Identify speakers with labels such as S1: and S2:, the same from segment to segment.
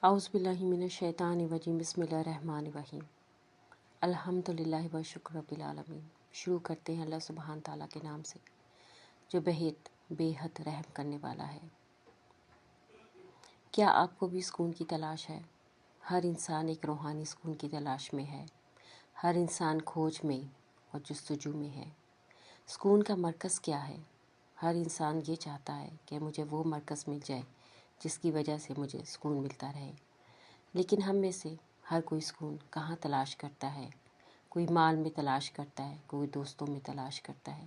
S1: اعوذ باللہ من الشیطان الرجیم بسم اللہ الرحمن الرحیم الحمدللہ و شکر رب العالمین۔ شروع کرتے ہیں اللہ سبحانہ تعالیٰ کے نام سے جو بے حد رحم کرنے والا ہے۔ کیا آپ کو بھی سکون کی تلاش ہے؟ ہر انسان ایک روحانی سکون کی تلاش میں ہے۔ ہر انسان کھوج میں اور جستجو میں ہے۔ سکون کا مرکز کیا ہے؟ ہر انسان یہ چاہتا ہے کہ مجھے وہ مرکز مل جائے جس کی وجہ سے مجھے سکون ملتا رہے، لیکن ہم میں سے ہر کوئی سکون کہاں تلاش کرتا ہے؟ کوئی مال میں تلاش کرتا ہے، کوئی دوستوں میں تلاش کرتا ہے،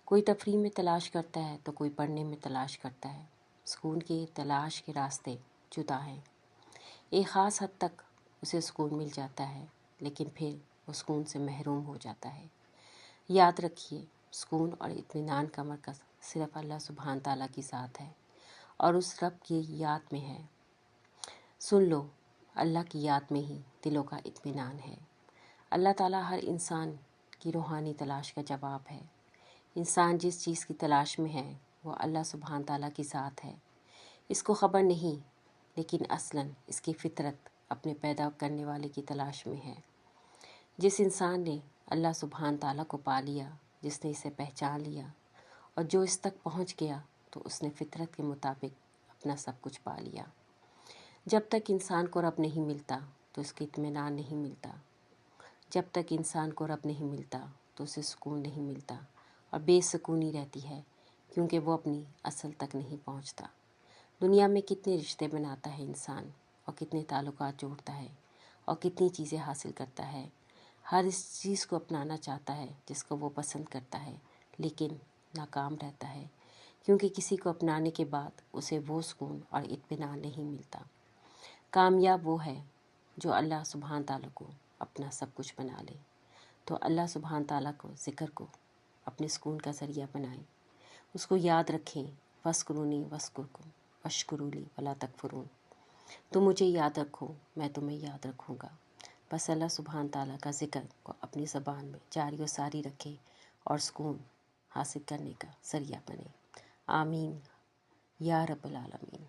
S1: کوئی تفریح میں تلاش کرتا ہے تو کوئی پڑھنے میں تلاش کرتا ہے۔ سکون کی تلاش کے راستے جدا ہیں۔ ایک خاص حد تک اسے سکون مل جاتا ہے، لیکن پھر وہ سکون سے محروم ہو جاتا ہے۔ یاد رکھیے، سکون اور اطمینان کا مرکز صرف اللہ سبحانہ تعالیٰ کی ذات ہے اور اس رب کی یاد میں ہے۔ سن لو، اللہ کی یاد میں ہی دلوں کا اطمینان ہے۔ اللہ تعالیٰ ہر انسان کی روحانی تلاش کا جواب ہے۔ انسان جس چیز کی تلاش میں ہے وہ اللہ سبحانہ تعالیٰ کی ذات ہے۔ اس کو خبر نہیں، لیکن اصلاً اس کی فطرت اپنے پیدا کرنے والے کی تلاش میں ہے۔ جس انسان نے اللہ سبحانہ تعالیٰ کو پا لیا، جس نے اسے پہچان لیا اور جو اس تک پہنچ گیا، تو اس نے فطرت کے مطابق اپنا سب کچھ پا لیا۔ جب تک انسان کو رب نہیں ملتا تو اس کو اطمینان نہیں ملتا۔ جب تک انسان کو رب نہیں ملتا تو اسے سکون نہیں ملتا اور بے سکونی رہتی ہے، کیونکہ وہ اپنی اصل تک نہیں پہنچتا۔ دنیا میں کتنے رشتے بناتا ہے انسان، اور کتنے تعلقات جوڑتا ہے، اور کتنی چیزیں حاصل کرتا ہے۔ ہر اس چیز کو اپنانا چاہتا ہے جس کو وہ پسند کرتا ہے، لیکن ناکام رہتا ہے، کیونکہ کسی کو اپنانے کے بعد اسے وہ سکون اور اطمینان نہیں ملتا۔ کامیاب وہ ہے جو اللہ سبحانہ تعالیٰ کو اپنا سب کچھ بنا لے۔ تو اللہ سبحانہ تعالیٰ کو ذکر کو اپنے سکون کا ذریعہ بنائیں، اس کو یاد رکھیں۔ وَاذْکُرُونِی وَاذْکُرْکُم وَاشْکُرُوا لِی وَلَا تَکْفُرُونَ۔ تم مجھے یاد رکھو، میں تمہیں یاد رکھوں گا۔ بس اللہ سبحانہ تعالیٰ کا ذکر کو اپنی زبان میں جاری و ساری رکھے اور سکون حاصل کرنے کا ذریعہ بنے۔ آمین یا رب العالمین۔